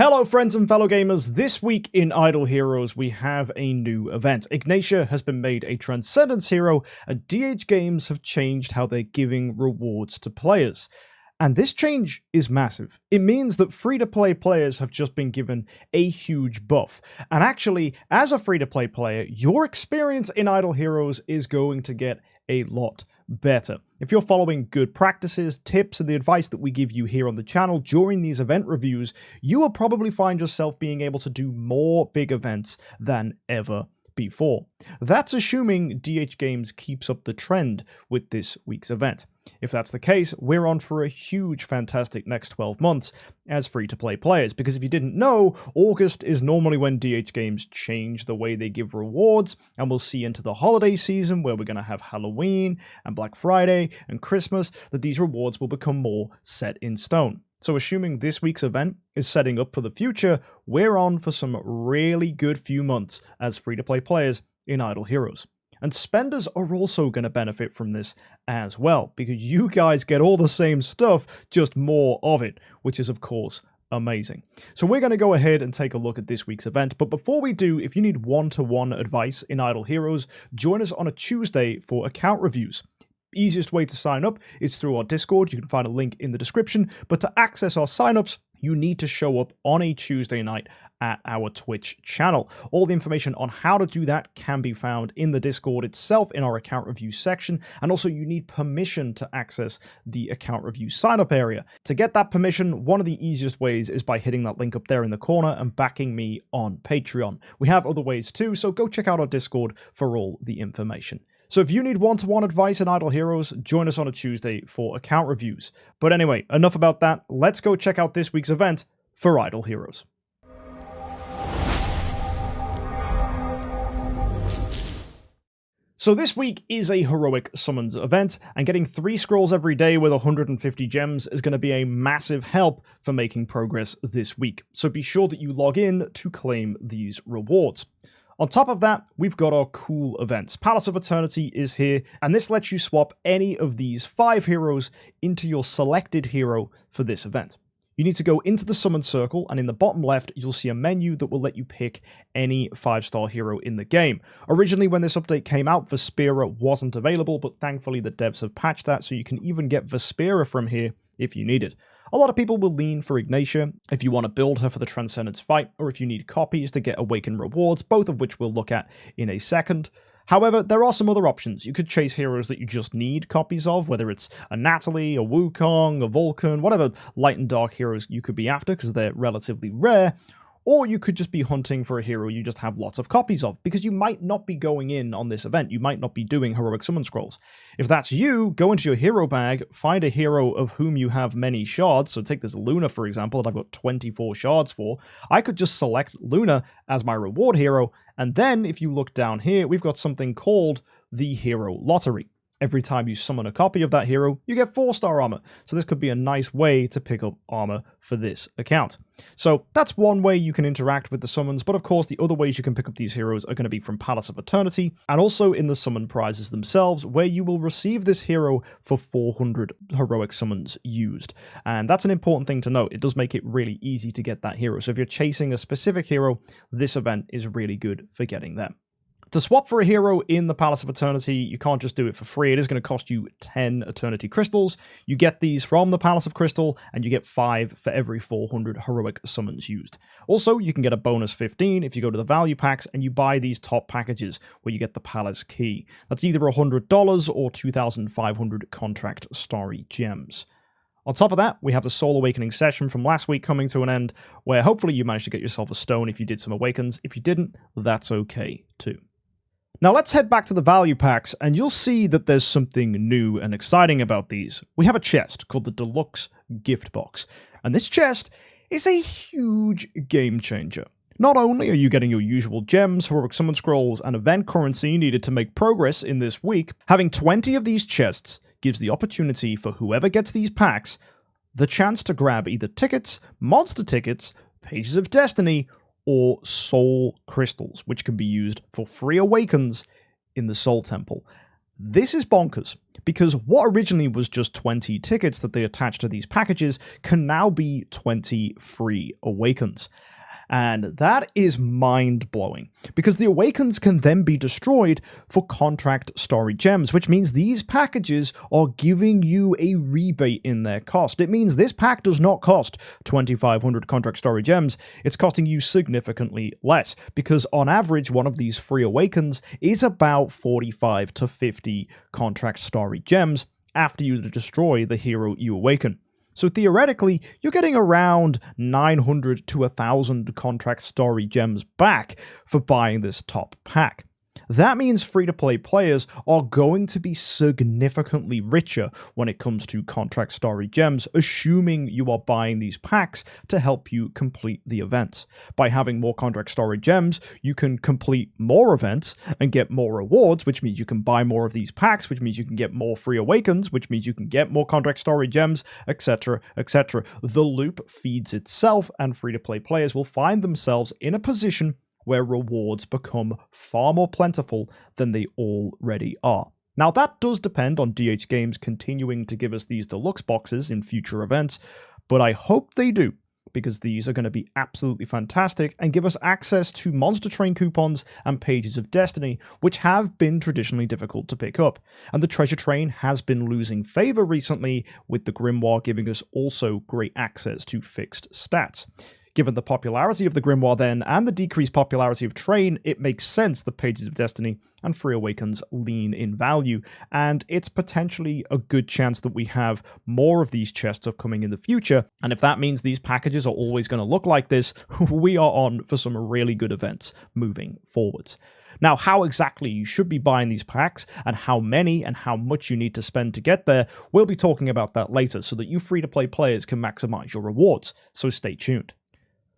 Hello friends and fellow gamers, this week in Idle Heroes we have a new event. Ignacia has been made a Transcendence Hero and DHGames have changed how they're giving rewards to players. And this change is massive. It means that free-to-play players have just been given a huge buff. And actually, as a free-to-play player, your experience in Idle Heroes is going to get a lot better. If you're following good practices, tips, and the advice that we give you here on the channel during these event reviews, you will probably find yourself being able to do more big events than ever before. That's assuming DHGames keeps up the trend with this week's event. If that's the case, we're on for a huge, fantastic next 12 months as free-to-play players, because if you didn't know, August is normally when DHGames change the way they give rewards, and we'll see into the holiday season where we're going to have Halloween and Black Friday and Christmas, that these rewards will become more set in stone. So assuming this week's event is setting up for the future, we're on for some really good few months as free-to-play players in Idle Heroes. And spenders are also going to benefit from this as well, because you guys get all the same stuff, just more of it, which is of course amazing. So we're going to go ahead and take a look at this week's event, but before we do, if you need one-to-one advice in Idle Heroes, join us on a Tuesday for account reviews. Easiest way to sign up is through our Discord. You can find a link in the description, but to access our signups, you need to show up on a Tuesday night at our Twitch channel. All the information on how to do that can be found in the Discord itself in our account review section, and also you need permission to access the account review sign-up area. To get that permission, one of the easiest ways is by hitting that link up there in the corner and backing me on Patreon. We have other ways too, so go check out our Discord for all the information. So if you need one-to-one advice in Idle Heroes, join us on a Tuesday for account reviews. But anyway, enough about that. Let's go check out this week's event for Idle Heroes. So this week is a heroic summons event, and getting 3 scrolls every day with 150 gems is going to be a massive help for making progress this week. So be sure that you log in to claim these rewards. On top of that, we've got our cool events. Palace of Eternity is here, and this lets you swap any of these 5 heroes into your selected hero for this event. You need to go into the summon circle, and in the bottom left, you'll see a menu that will let you pick any 5-star hero in the game. Originally, when this update came out, Vespera wasn't available, but thankfully the devs have patched that, so you can even get Vespera from here if you need it. A lot of people will lean for Ignacia if you want to build her for the Transcendence fight, or if you need copies to get Awakened rewards, both of which we'll look at in a second. However, there are some other options. You could chase heroes that you just need copies of, whether it's a Natalie, a Wukong, a Vulcan, whatever light and dark heroes you could be after, because they're relatively rare. Or you could just be hunting for a hero you just have lots of copies of, because you might not be going in on this event. You might not be doing heroic summon scrolls. If that's you, go into your hero bag, find a hero of whom you have many shards. So take this Luna, for example, that I've got 24 shards for. I could just select Luna as my reward hero, and then if you look down here, we've got something called the Hero Lottery. Every time you summon a copy of that hero, you get 4-star armor. So this could be a nice way to pick up armor for this account. So that's one way you can interact with the summons, but of course the other ways you can pick up these heroes are going to be from Palace of Eternity, and also in the summon prizes themselves, where you will receive this hero for 400 heroic summons used. And that's an important thing to note. It does make it really easy to get that hero. So if you're chasing a specific hero, this event is really good for getting them. To swap for a hero in the Palace of Eternity, you can't just do it for free. It is going to cost you 10 Eternity Crystals. You get these from the Palace of Crystal, and you get 5 for every 400 heroic summons used. Also, you can get a bonus 15 if you go to the value packs and you buy these top packages where you get the Palace Key. That's either $100 or 2,500 contract starry gems. On top of that, we have the Soul Awakening session from last week coming to an end, where hopefully you managed to get yourself a stone if you did some awakens. If you didn't, that's okay too. Now let's head back to the value packs, and you'll see that there's something new and exciting about these. We have a chest called the Deluxe Gift Box, and this chest is a huge game changer. Not only are you getting your usual gems, heroic summon scrolls, and event currency needed to make progress in this week, having 20 of these chests gives the opportunity for whoever gets these packs the chance to grab either tickets, monster tickets, pages of destiny, or soul crystals, which can be used for free awakens in the Soul Temple. This is bonkers, because what originally was just 20 tickets that they attached to these packages can now be 20 free Awakens. And that is mind-blowing, because the Awakens can then be destroyed for contract story gems, which means these packages are giving you a rebate in their cost. It means this pack does not cost 2,500 contract story gems, it's costing you significantly less, because on average, one of these free Awakens is about 45 to 50 contract story gems after you destroy the hero you awaken. So theoretically, you're getting around 900 to 1,000 contract story gems back for buying this top pack. That means free-to-play players are going to be significantly richer when it comes to contract story gems, assuming you are buying these packs to help you complete the events. By having more contract story gems, you can complete more events and get more rewards, which means you can buy more of these packs, which means you can get more free Awakens, which means you can get more contract story gems, etc., etc. The loop feeds itself, and free-to-play players will find themselves in a position where rewards become far more plentiful than they already are. Now, that does depend on DHGames continuing to give us these deluxe boxes in future events, but I hope they do, because these are going to be absolutely fantastic and give us access to Monster Train coupons and Pages of Destiny, which have been traditionally difficult to pick up. And the Treasure Train has been losing favor recently, with the Grimoire giving us also great access to fixed stats. Given the popularity of the Grimoire then, and the decreased popularity of Train, it makes sense that Pages of Destiny and Free Awakens lean in value, and it's potentially a good chance that we have more of these chests upcoming in the future, and if that means these packages are always going to look like this, we are on for some really good events moving forwards. Now, how exactly you should be buying these packs, and how many and how much you need to spend to get there, we'll be talking about that later, so that you free-to-play players can maximize your rewards, so stay tuned.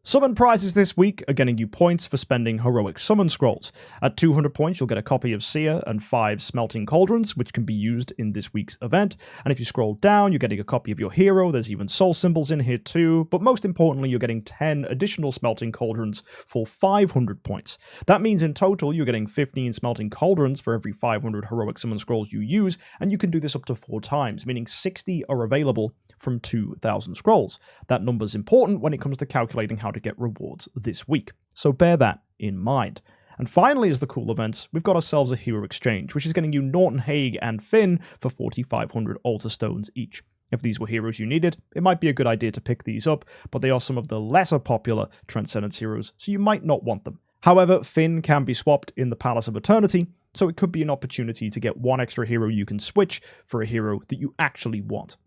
Summon prizes this week are getting you points for spending heroic summon scrolls. At 200 points, you'll get a copy of Seer and 5 smelting cauldrons, which can be used in this week's event. And if you scroll down, you're getting a copy of your hero. There's even soul symbols in here too. But most importantly, you're getting 10 additional smelting cauldrons for 500 points. That means in total, you're getting 15 smelting cauldrons for every 500 heroic summon scrolls you use. And you can do this up to 4 times, meaning 60 are available from 2,000 scrolls. That number's important when it comes to calculating how to get rewards this week, so bear that in mind. And finally, as the cool events, we've got ourselves a hero exchange, which is getting you Norton Hague and Finn for 4,500 altar stones each. If these were heroes you needed, it might be a good idea to pick these up, but they are some of the lesser popular Transcendence Heroes, so you might not want them. However, Finn can be swapped in the Palace of Eternity, so it could be an opportunity to get one extra hero you can switch for a hero that you actually want.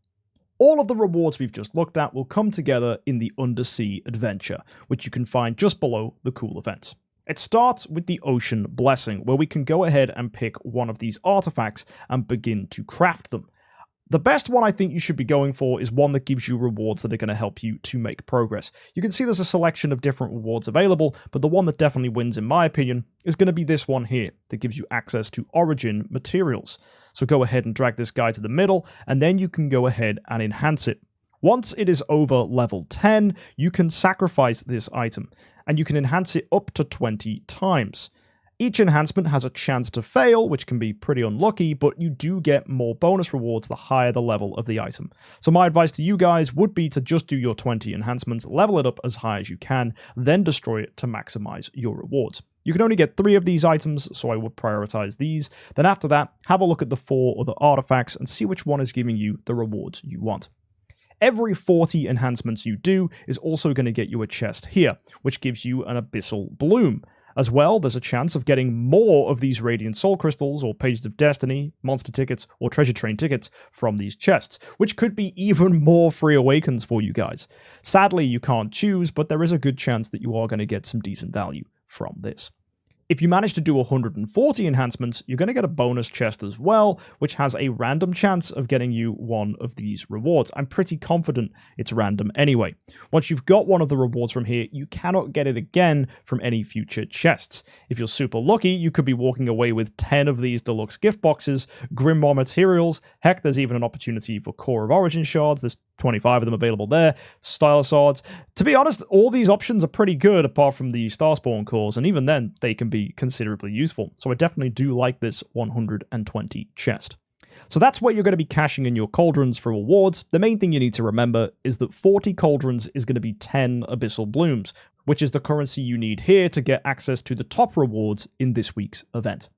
All of the rewards we've just looked at will come together in the Undersea Adventure, which you can find just below the cool events. It starts with the Ocean Blessing, where we can go ahead and pick one of these artifacts and begin to craft them. The best one I think you should be going for is one that gives you rewards that are going to help you to make progress. You can see there's a selection of different rewards available, but the one that definitely wins, in my opinion, is going to be this one here that gives you access to Origin materials. So go ahead and drag this guy to the middle, and then you can go ahead and enhance it. Once it is over level 10, you can sacrifice this item, and you can enhance it up to 20 times. Each enhancement has a chance to fail, which can be pretty unlucky, but you do get more bonus rewards the higher the level of the item. So my advice to you guys would be to just do your 20 enhancements, level it up as high as you can, then destroy it to maximize your rewards. You can only get 3 of these items, so I would prioritize these. Then after that, have a look at the 4 other artifacts and see which one is giving you the rewards you want. Every 40 enhancements you do is also going to get you a chest here, which gives you an Abyssal Bloom. As well, there's a chance of getting more of these Radiant Soul Crystals, or Pages of Destiny, Monster Tickets, or Treasure Train tickets from these chests, which could be even more free Awakens for you guys. Sadly, you can't choose, but there is a good chance that you are going to get some decent value from this. If you manage to do 140 enhancements, you're going to get a bonus chest as well, which has a random chance of getting you one of these rewards. I'm pretty confident it's random anyway. Once you've got one of the rewards from here, you cannot get it again from any future chests. If you're super lucky, you could be walking away with 10 of these deluxe gift boxes, Grimoire materials, heck, there's even an opportunity for Core of Origin shards, there's 25 of them available there, Style swords. To be honest, all these options are pretty good apart from the Starspawn cores, and even then, they can be be considerably useful. So I definitely do like this 120 chest. So that's where you're going to be cashing in your cauldrons for rewards. The main thing you need to remember is that 40 cauldrons is going to be 10 abyssal blooms, which is the currency you need here to get access to the top rewards in this week's event.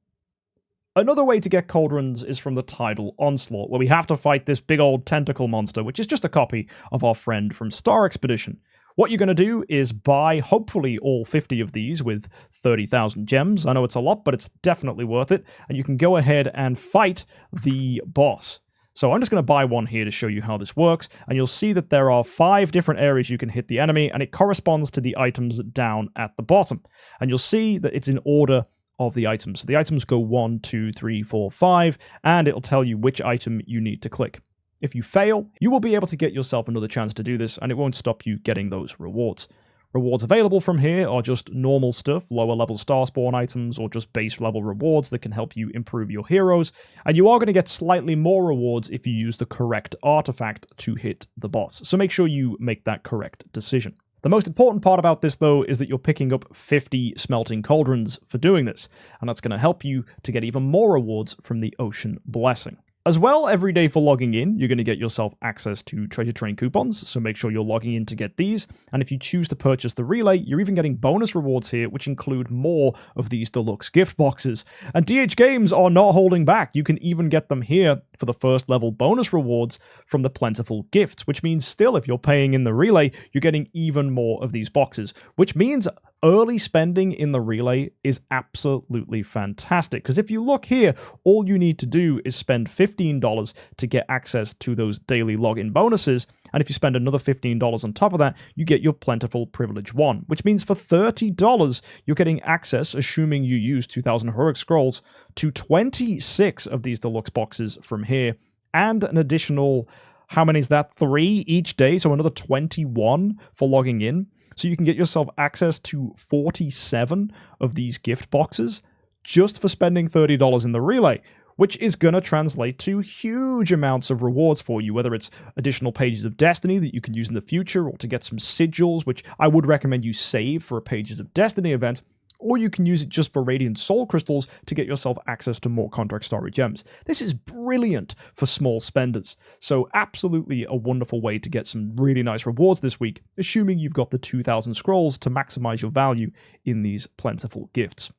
Another way to get cauldrons is from the Tidal Onslaught, where we have to fight this big old tentacle monster, which is just a copy of our friend from Star Expedition. What you're going to do is buy, hopefully, all 50 of these with 30,000 gems. I know it's a lot, but it's definitely worth it. And you can go ahead and fight the boss. So I'm just going to buy one here to show you how this works. And you'll see that there are 5 different areas you can hit the enemy, and it corresponds to the items down at the bottom. And you'll see that it's in order of the items. So the items go 1, 2, 3, 4, 5, and it'll tell you which item you need to click. If you fail, you will be able to get yourself another chance to do this, and it won't stop you getting those rewards. Rewards available from here are just normal stuff, lower level star spawn items, or just base level rewards that can help you improve your heroes, and you are going to get slightly more rewards if you use the correct artifact to hit the boss. So make sure you make that correct decision. The most important part about this, though, is that you're picking up 50 smelting cauldrons for doing this, and that's going to help you to get even more rewards from the Ocean Blessing. As well, every day for logging in, you're going to get yourself access to treasure train coupons, so make sure you're logging in to get these. And if you choose to purchase the relay, you're even getting bonus rewards here, which include more of these deluxe gift boxes. And DHGames are not holding back. You can even get them here for the first level bonus rewards from the plentiful gifts, which means still, if you're paying in the relay, you're getting even more of these boxes, which means early spending in the relay is absolutely fantastic, because if you look here, all you need to do is spend $15 to get access to those daily login bonuses, and if you spend another $15 on top of that, you get your plentiful privilege 1, which means for $30, you're getting access, assuming you use 2,000 heroic scrolls, to 26 of these deluxe boxes from here, and an additional, how many is that, 3 each day, so another 21 for logging in. So you can get yourself access to 47 of these gift boxes just for spending $30 in the relay, which is going to translate to huge amounts of rewards for you, whether it's additional pages of Destiny that you can use in the future, or to get some sigils, which I would recommend you save for a Pages of Destiny event, or you can use it just for Radiant Soul Crystals to get yourself access to more Contract Story gems. This is brilliant for small spenders, so absolutely a wonderful way to get some really nice rewards this week, assuming you've got the 2,000 scrolls to maximize your value in these plentiful gifts.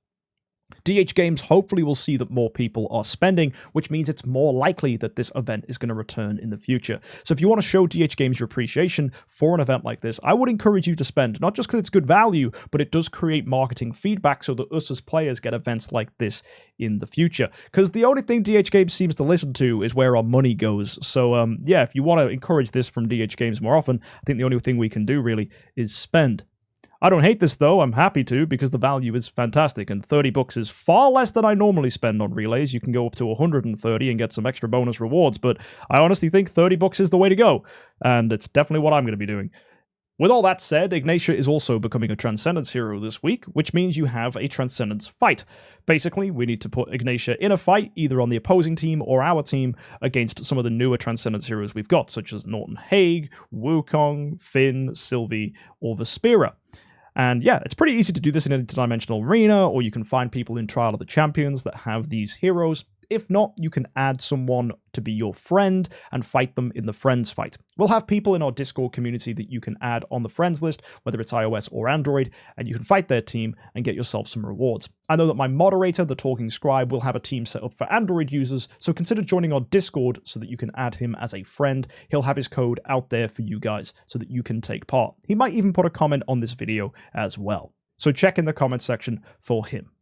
DHGames hopefully will see that more people are spending, which means it's more likely that this event is going to return in the future. So if you want to show DHGames your appreciation for an event like this, I would encourage you to spend, not just because it's good value, but it does create marketing feedback so that us as players get events like this in the future. Because the only thing DHGames seems to listen to is where our money goes. So yeah, if you want to encourage this from DHGames more often, I think the only thing we can do really is spend. I don't hate this, though. I'm happy to, because the value is fantastic, and 30 bucks is far less than I normally spend on relays. You can go up to 130 and get some extra bonus rewards, but I honestly think 30 bucks is the way to go, and it's definitely what I'm going to be doing. With all that said, Ignacia is also becoming a Transcendence Hero this week, which means you have a Transcendence fight. Basically, we need to put Ignacia in a fight, either on the opposing team or our team, against some of the newer Transcendence Heroes we've got, such as Norton Hague, Wukong, Finn, Sylvie, or Vespera. And yeah, it's pretty easy to do this in an interdimensional arena, or you can find people in Trial of the Champions that have these heroes. If not, you can add someone to be your friend and fight them in the friends fight. We'll have people in our Discord community that you can add on the friends list, whether it's iOS or Android, and you can fight their team and get yourself some rewards. I know that my moderator, the Talking Scribe, will have a team set up for Android users, so consider joining our Discord so that you can add him as a friend. He'll have his code out there for you guys so that you can take part. He might even put a comment on this video as well. So check in the comment section for him.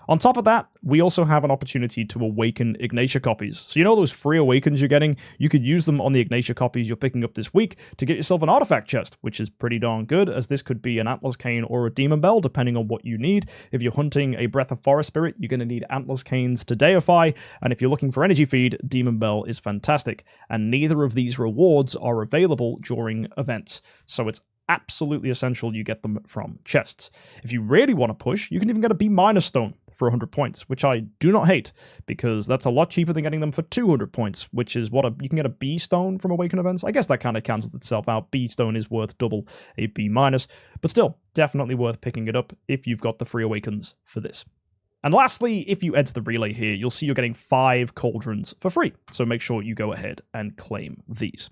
On top of that, we also have an opportunity to awaken Ignacia copies. So you know those free awakens you're getting? You could use them on the Ignacia copies you're picking up this week to get yourself an artifact chest, which is pretty darn good, as this could be an Atlas Cane or a Demon Bell, depending on what you need. If you're hunting a Breath of Forest Spirit, you're going to need Atlas Canes to deify, and if you're looking for energy feed, Demon Bell is fantastic. And neither of these rewards are available during events, so it's absolutely essential you get them from chests. If you really want to push, you can even get a B- stone for 100 points, which I do not hate, because that's a lot cheaper than getting them for 200 points, which is what you can get a B stone from Awaken events. I guess that kind of cancels itself out. B stone is worth double a B-, but still, definitely worth picking it up if you've got the free awakens for this. And lastly, if you enter the relay here, you'll see you're getting 5 cauldrons for free. So make sure you go ahead and claim these.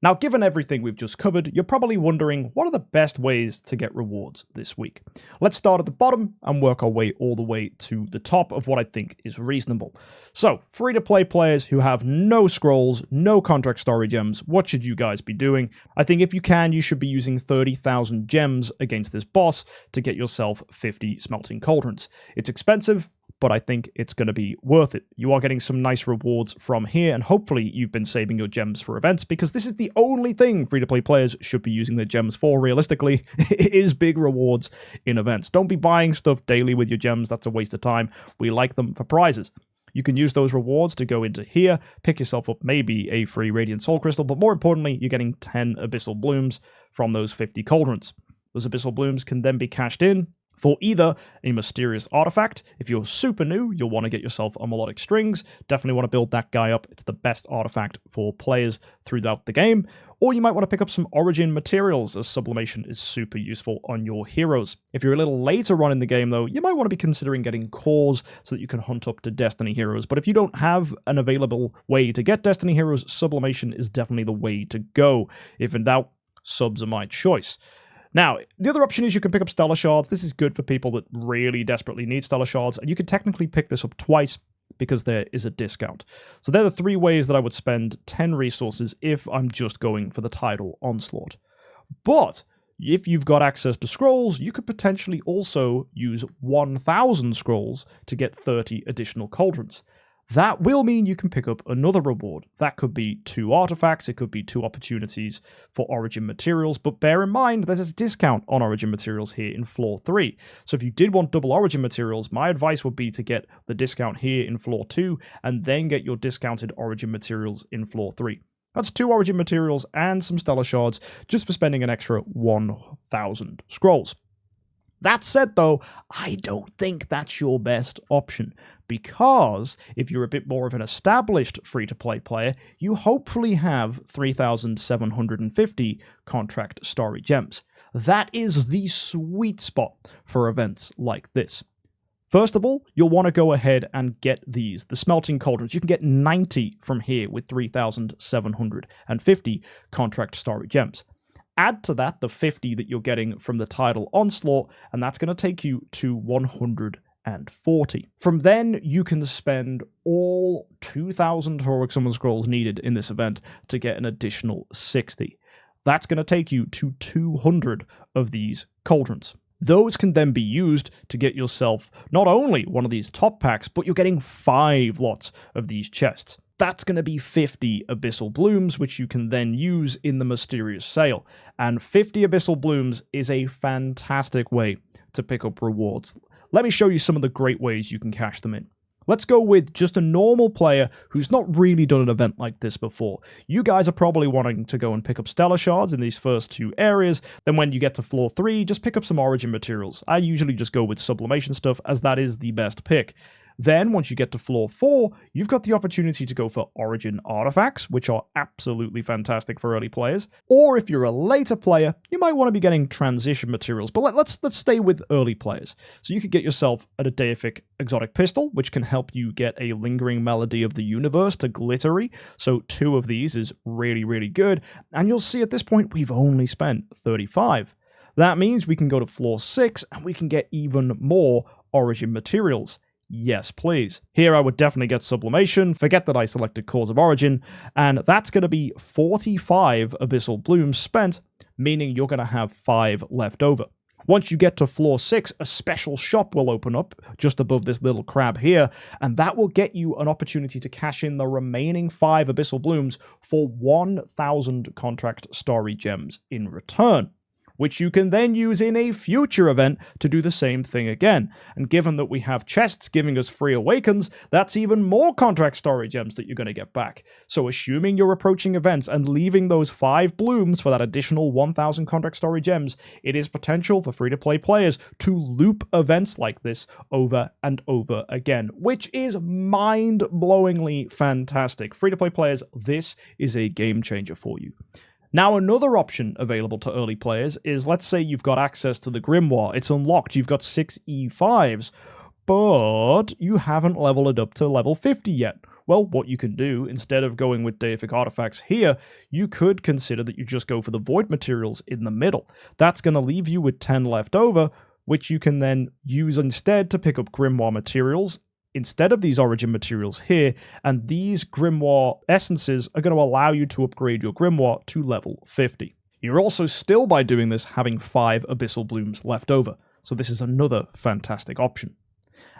Now, given everything we've just covered, you're probably wondering, what are the best ways to get rewards this week? Let's start at the bottom and work our way all the way to the top of what I think is reasonable. So, free-to-play players who have no scrolls, no contract story gems, what should you guys be doing? I think if you can, you should be using 30,000 gems against this boss to get yourself 50 smelting cauldrons. It's expensive, but I think it's going to be worth it. You are getting some nice rewards from here, and hopefully you've been saving your gems for events, because this is the only thing free-to-play players should be using their gems for, realistically. It is big rewards in events. Don't be buying stuff daily with your gems. That's a waste of time. We like them for prizes. You can use those rewards to go into here, pick yourself up maybe a free Radiant Soul Crystal, but more importantly, you're getting 10 Abyssal Blooms from those 50 cauldrons. Those Abyssal Blooms can then be cashed in for either a mysterious artifact. If you're super new, you'll want to get yourself a Melodic Strings. Definitely want to build that guy up. It's the best artifact for players throughout the game. Or you might want to pick up some Origin materials, as sublimation is super useful on your heroes. If you're a little later on in the game, though, you might want to be considering getting cores so that you can hunt up to Destiny heroes. But if you don't have an available way to get Destiny heroes, sublimation is definitely the way to go. If in doubt, subs are my choice. Now, the other option is you can pick up Stellar Shards. This is good for people that really desperately need Stellar Shards, and you can technically pick this up twice because there is a discount. So they're the 3 ways that I would spend 10 resources if I'm just going for the Tidal Onslaught. But if you've got access to scrolls, you could potentially also use 1,000 scrolls to get 30 additional cauldrons. That will mean you can pick up another reward. That could be 2 artifacts, it could be 2 opportunities for Origin materials, but bear in mind there's a discount on Origin materials here in Floor 3. So if you did want double Origin materials, my advice would be to get the discount here in Floor 2, and then get your discounted Origin materials in Floor 3. That's 2 Origin materials and some Stellar Shards just for spending an extra 1,000 scrolls. That said, though, I don't think that's your best option, because if you're a bit more of an established free-to-play player, you hopefully have 3,750 contract story gems. That is the sweet spot for events like this. First of all, you'll want to go ahead and get these, the smelting cauldrons. You can get 90 from here with 3,750 contract story gems. Add to that the 50 that you're getting from the Tidal Onslaught, and that's going to take you to 140. From then, you can spend all 2,000 Heroic Summon Scrolls needed in this event to get an additional 60. That's going to take you to 200 of these cauldrons. Those can then be used to get yourself not only one of these top packs, but you're getting 5 lots of these chests. That's going to be 50 Abyssal Blooms, which you can then use in the Mysterious Sale. And 50 Abyssal Blooms is a fantastic way to pick up rewards. Let me show you some of the great ways you can cash them in. Let's go with just a normal player who's not really done an event like this before. You guys are probably wanting to go and pick up Stellar Shards in these first 2 areas. Then when you get to Floor 3, just pick up some Origin materials. I usually just go with sublimation stuff, as that is the best pick. Then, once you get to Floor 4, you've got the opportunity to go for Origin artifacts, which are absolutely fantastic for early players. Or if you're a later player, you might want to be getting transition materials. But let's stay with early players. So you could get yourself a Deific Exotic Pistol, which can help you get a Lingering Melody of the Universe to Glittery. So 2 of these is really, really good. And you'll see at this point, we've only spent 35. That means we can go to Floor 6 and we can get even more Origin materials. Yes, please. Here I would definitely get Sublimation, forget that I selected Cores of Origin, and that's going to be 45 Abyssal Blooms spent, meaning you're going to have 5 left over. Once you get to Floor 6, a special shop will open up just above this little crab here, and that will get you an opportunity to cash in the remaining 5 Abyssal Blooms for 1,000 contract story gems in return, which you can then use in a future event to do the same thing again. And given that we have chests giving us free awakens, that's even more contract story gems that you're going to get back. So assuming you're approaching events and leaving those 5 blooms for that additional 1,000 contract story gems, it is potential for free-to-play players to loop events like this over and over again, which is mind-blowingly fantastic. Free-to-play players, this is a game changer for you. Now, another option available to early players is, let's say you've got access to the Grimoire. It's unlocked. You've got 6 E5s. but you haven't leveled it up to level 50 yet. Well, what you can do, instead of going with deific artifacts here, you could consider that you just go for the void materials in the middle. That's going to leave you with 10 left over, which you can then use instead to pick up grimoire materials instead of these origin materials here, and these grimoire essences are going to allow you to upgrade your grimoire to level 50. You're also still, by doing this, having 5 abyssal blooms left over, so this is another fantastic option.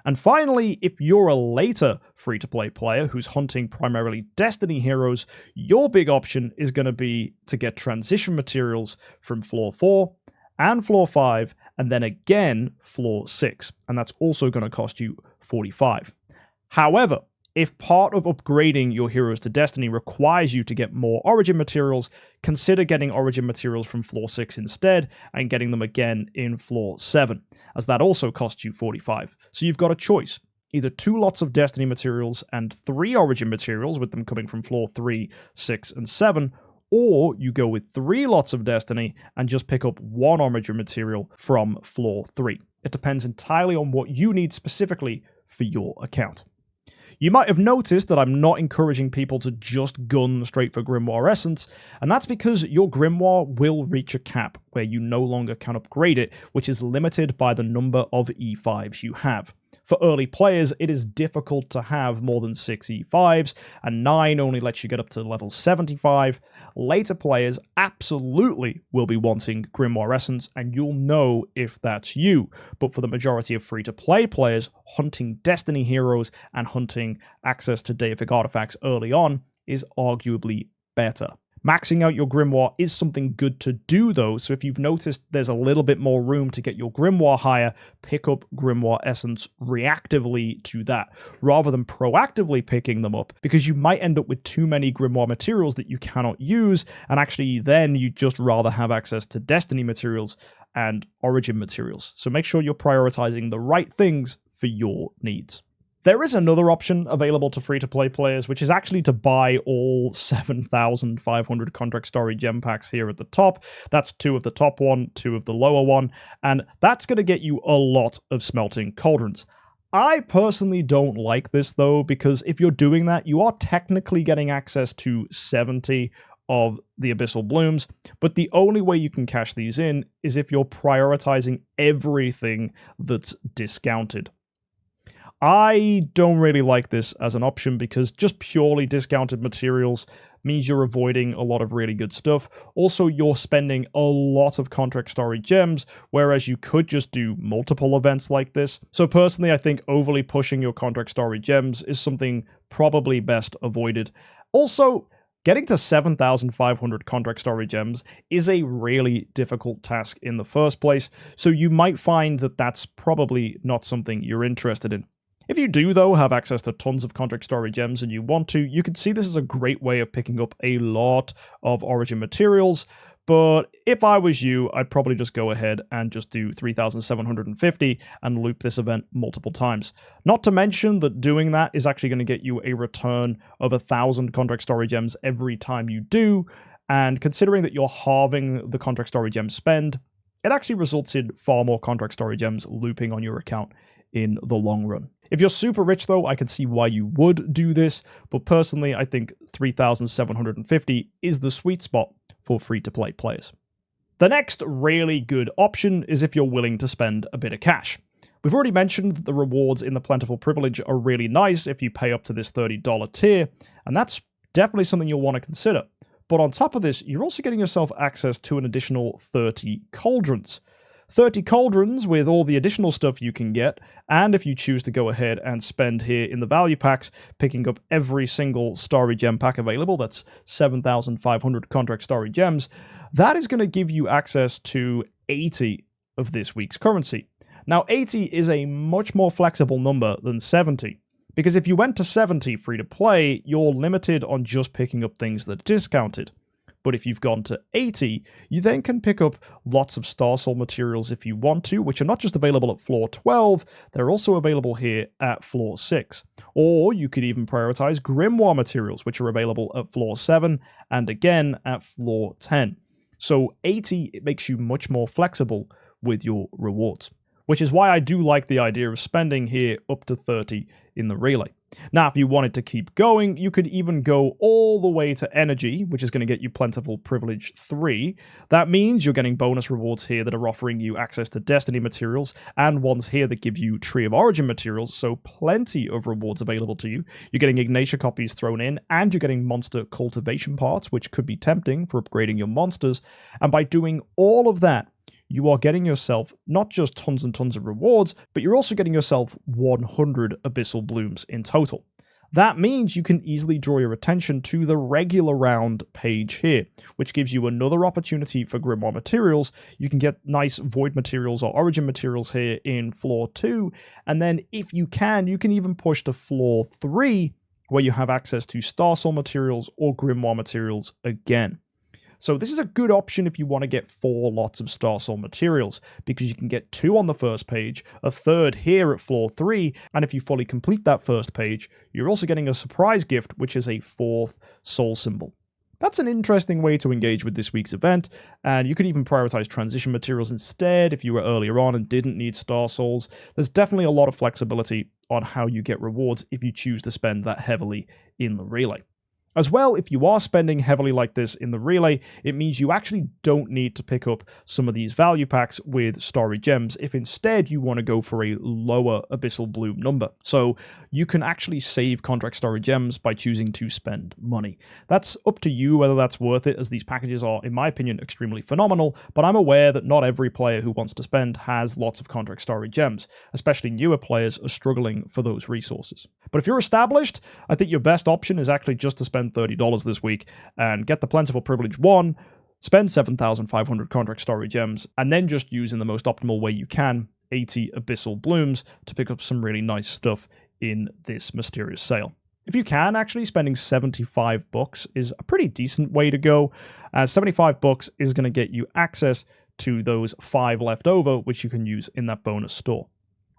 And finally, if you're a later free-to-play player who's hunting primarily Destiny heroes, your big option is going to be to get transition materials from floor 4 and floor 5, and then again floor 6, and that's also going to cost you 45. However, if part of upgrading your heroes to Destiny requires you to get more origin materials, consider getting origin materials from floor 6 instead and getting them again in floor 7, as that also costs you 45. So you've got a choice. Either 2 lots of Destiny materials and 3 origin materials, with them coming from floor 3, 6, and 7, or you go with 3 lots of Destiny and just pick up 1 origin material from floor 3. It depends entirely on what you need specifically for your account. You might have noticed that I'm not encouraging people to just gun straight for Grimoire Essence, and that's because your Grimoire will reach a cap where you no longer can upgrade it, which is limited by the number of E5s you have. For early players, it is difficult to have more than 6 E5s, and 9 only lets you get up to level 75. Later players absolutely will be wanting Grimoire Essence, and you'll know if that's you. But for the majority of free-to-play players, hunting Destiny heroes and hunting access to deific artifacts early on is arguably better. Maxing out your Grimoire is something good to do though, so if you've noticed there's a little bit more room to get your Grimoire higher, pick up Grimoire Essence reactively to that, rather than proactively picking them up, because you might end up with too many Grimoire materials that you cannot use, and actually then you'd just rather have access to Destiny materials and Origin materials. So make sure you're prioritizing the right things for your needs. There is another option available to free-to-play players, which is actually to buy all 7,500 contract story gem packs here at the top. That's 2 of the top one, 2 of the lower one, and that's going to get you a lot of smelting cauldrons. I personally don't like this, though, because if you're doing that, you are technically getting access to 70 of the abyssal blooms, but the only way you can cash these in is if you're prioritizing everything that's discounted. I don't really like this as an option because just purely discounted materials means you're avoiding a lot of really good stuff. Also, you're spending a lot of contract story gems, whereas you could just do multiple events like this. So personally, I think overly pushing your contract story gems is something probably best avoided. Also, getting to 7,500 contract story gems is a really difficult task in the first place, so you might find that that's probably not something you're interested in. If you do, though, have access to tons of contract story gems and you want to, you can see this is a great way of picking up a lot of origin materials, but if I was you, I'd probably just go ahead and just do 3,750 and loop this event multiple times. Not to mention that doing that is actually going to get you a return of 1,000 contract story gems every time you do, and considering that you're halving the contract story gem spend, it actually results in far more contract story gems looping on your account in the long run. If you're super rich, though, I can see why you would do this, but personally, I think 3,750 is the sweet spot for free-to-play players. The next really good option is if you're willing to spend a bit of cash. We've already mentioned that the rewards in the Plentiful Privilege are really nice if you pay up to this $30 tier, and that's definitely something you'll want to consider. But on top of this, you're also getting yourself access to an additional 30 cauldrons. 30 cauldrons with all the additional stuff you can get, and if you choose to go ahead and spend here in the value packs, picking up every single Starry Gem pack available, that's 7,500 contract Starry Gems, that is going to give you access to 80 of this week's currency. Now, 80 is a much more flexible number than 70, because if you went to 70 free to play, you're limited on just picking up things that are discounted. But if you've gone to 80, you then can pick up lots of Star Soul materials if you want to, which are not just available at floor 12, they're also available here at floor 6. Or you could even prioritize Grimoire materials, which are available at floor 7 and again at floor 10. So 80, it makes you much more flexible with your rewards. which is why I do like the idea of spending here up to 30 in the relay. Now, if you wanted to keep going, you could even go all the way to energy, which is going to get you Plentiful Privilege 3. That means you're getting bonus rewards here that are offering you access to Destiny materials, and ones here that give you Tree of Origin materials, so plenty of rewards available to you. You're getting Ignacia copies thrown in, and you're getting monster cultivation parts, which could be tempting for upgrading your monsters. And by doing all of that, you are getting yourself not just tons and tons of rewards, but you're also getting yourself 100 Abyssal Blooms in total. That means you can easily draw your attention to the regular round page here, which gives you another opportunity for Grimoire materials. You can get nice Void materials or Origin materials here in Floor 2, and then if you can even push to Floor 3, where you have access to Star Soul materials or Grimoire materials again. So this is a good option if you want to get 4 lots of Star Soul materials, because you can get 2 on the first page, a third here at Floor 3, and if you fully complete that first page, you're also getting a surprise gift, which is a 4th soul symbol. That's an interesting way to engage with this week's event, and you could even prioritize transition materials instead if you were earlier on and didn't need Star Souls. There's definitely a lot of flexibility on how you get rewards if you choose to spend that heavily in the relay. As well, if you are spending heavily like this in the relay, it means you actually don't need to pick up some of these value packs with Starry Gems if instead you want to go for a lower Abyssal Bloom number. So you can actually save Contract Starry Gems by choosing to spend money. That's up to you whether that's worth it, as these packages are, in my opinion, extremely phenomenal, but I'm aware that not every player who wants to spend has lots of Contract Starry Gems, especially newer players are struggling for those resources. But if you're established, I think your best option is actually just to spend $30 this week and get the Plentiful Privilege 1, spend 7,500 Contract Starry Gems, and then just use in the most optimal way you can 80 Abyssal Blooms to pick up some really nice stuff in this mysterious sale. If you can, actually, spending $75 is a pretty decent way to go, as $75 is going to get you access to those 5 left over, which you can use in that bonus store.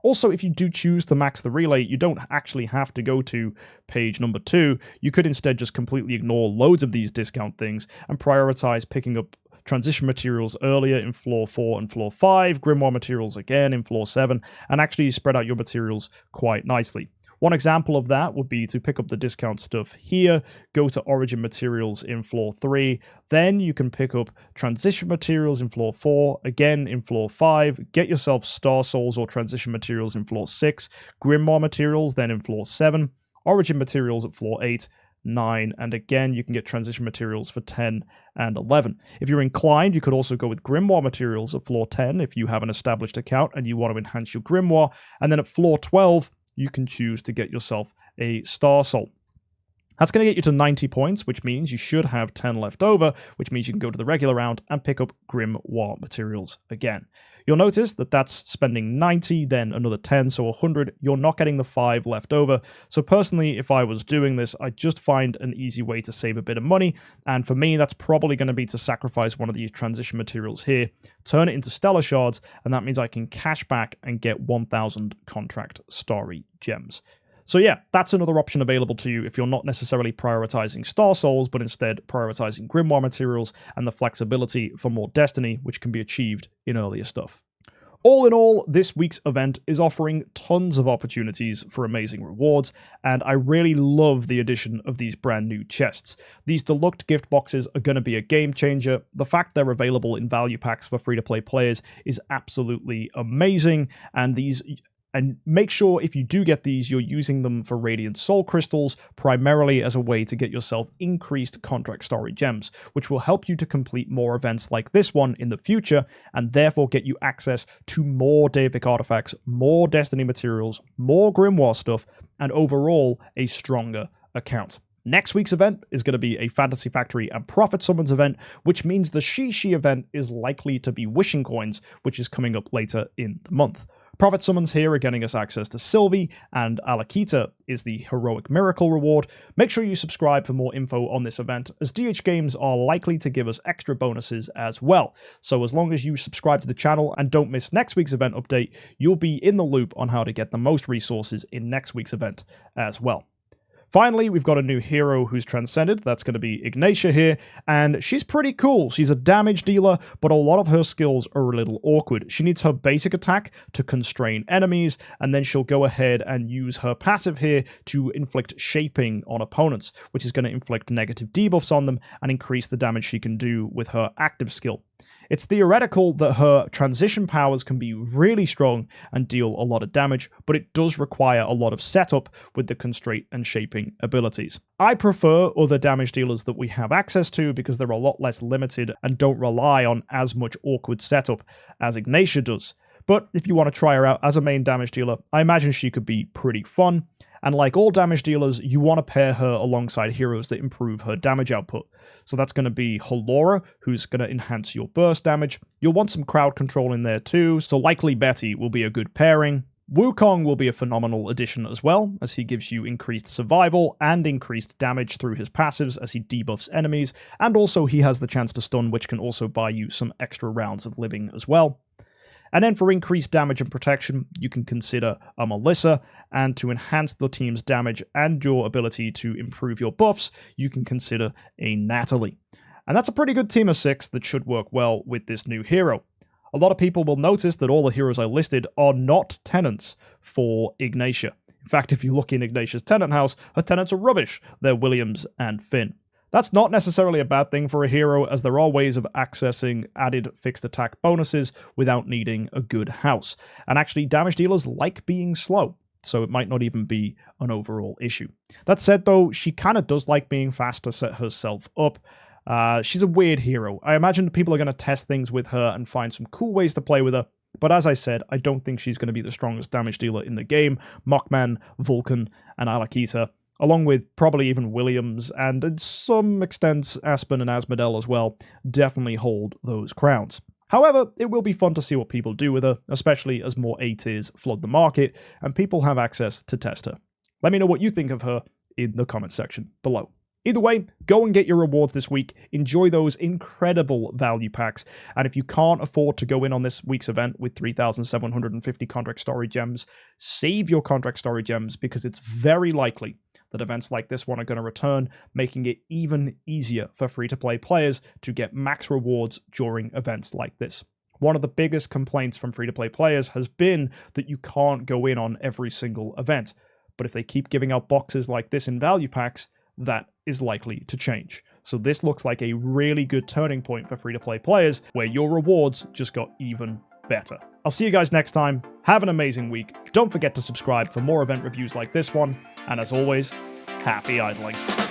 Also, if you do choose to max the relay, you don't actually have to go to page number 2. You could instead just completely ignore loads of these discount things and prioritize picking up transition materials earlier in Floor 4 and Floor 5, Grimoire materials again in Floor 7, and actually spread out your materials quite nicely. One example of that would be to pick up the discount stuff here, go to Origin materials in Floor 3, then you can pick up transition materials in Floor 4, again in Floor 5, get yourself Star Souls or transition materials in Floor 6, Grimoire materials then in Floor 7, Origin materials at Floor 8, 9, and again you can get transition materials for 10 and 11. If you're inclined, you could also go with Grimoire materials at Floor 10 if you have an established account and you want to enhance your Grimoire, and then at Floor 12, you can choose to get yourself a Star Soul. That's going to get you to 90 points, which means you should have 10 left over, which means you can go to the regular round and pick up Grimoire materials again. You'll notice that that's spending 90, then another 10, so 100. You're not getting the 5 left over. So personally, if I was doing this, I'd just find an easy way to save a bit of money. And for me, that's probably going to be to sacrifice one of these transition materials here, turn it into Stellar Shards, and that means I can cash back and get 1,000 Contract Starry Gems. So yeah, that's another option available to you if you're not necessarily prioritizing Star Souls, but instead prioritizing Grimoire materials and the flexibility for more Destiny, which can be achieved in earlier stuff. All in all, this week's event is offering tons of opportunities for amazing rewards, and I really love the addition of these brand new chests. These Deluxe Gift Boxes are going to be a game changer. The fact they're available in value packs for free-to-play players is absolutely amazing, and make sure if you do get these, you're using them for Radiant Soul Crystals, primarily as a way to get yourself increased Contract Starry Gems, which will help you to complete more events like this one in the future, and therefore get you access to more Davic artifacts, more Destiny materials, more Grimoire stuff, and overall a stronger account. Next week's event is going to be a Fantasy Factory and Prophet Summons event, which means the Shishi event is likely to be Wishing Coins, which is coming up later in the month. Prophet Summons here are getting us access to Sylvie, and Alakita is the Heroic Miracle reward. Make sure you subscribe for more info on this event, as DHGames are likely to give us extra bonuses as well. So as long as you subscribe to the channel and don't miss next week's event update, you'll be in the loop on how to get the most resources in next week's event as well. Finally, we've got a new hero who's transcended. That's going to be Ignacia here, and she's pretty cool. She's a damage dealer, but a lot of her skills are a little awkward. She needs her basic attack to constrain enemies, and then she'll go ahead and use her passive here to inflict shaping on opponents, which is going to inflict negative debuffs on them and increase the damage she can do with her active skill. It's theoretical that her transition powers can be really strong and deal a lot of damage, but it does require a lot of setup with the constraint and shaping abilities. I prefer other damage dealers that we have access to because they're a lot less limited and don't rely on as much awkward setup as Ignacia does. But if you want to try her out as a main damage dealer, I imagine she could be pretty fun. And like all damage dealers, you want to pair her alongside heroes that improve her damage output. So that's going to be Halora, who's going to enhance your burst damage. You'll want some crowd control in there too, so likely Betty will be a good pairing. Wukong will be a phenomenal addition as well, as he gives you increased survival and increased damage through his passives as he debuffs enemies, and also he has the chance to stun, which can also buy you some extra rounds of living as well. And then for increased damage and protection, you can consider a Melissa, and to enhance the team's damage and your ability to improve your buffs, you can consider a Natalie. And that's a pretty good team of 6 that should work well with this new hero. A lot of people will notice that all the heroes I listed are not tenants for Ignacia. In fact, if you look in Ignacia's tenant house, her tenants are rubbish. They're Williams and Finn. That's not necessarily a bad thing for a hero, as there are ways of accessing added fixed attack bonuses without needing a good house. And actually, damage dealers like being slow, so it might not even be an overall issue. That said, though, she kind of does like being fast to set herself up. She's a weird hero. I imagine people are going to test things with her and find some cool ways to play with her. But as I said, I don't think she's going to be the strongest damage dealer in the game. Mockman, Vulcan, and Alakita, along with probably even Williams, and to some extent Aspen and Asmodel as well, definitely hold those crowns. However, it will be fun to see what people do with her, especially as more A-tiers flood the market, and people have access to test her. Let me know what you think of her in the comments section below. Either way, go and get your rewards this week, enjoy those incredible value packs, and if you can't afford to go in on this week's event with 3,750 contract story gems, save your contract story gems because it's very likely that events like this one are going to return, making it even easier for free-to-play players to get max rewards during events like this. One of the biggest complaints from free-to-play players has been that you can't go in on every single event, but if they keep giving out boxes like this in value packs, that is likely to change. So this looks like a really good turning point for free-to-play players where your rewards just got even better. I'll see you guys next time. Have an amazing week. Don't forget to subscribe for more event reviews like this one. And as always, happy idling.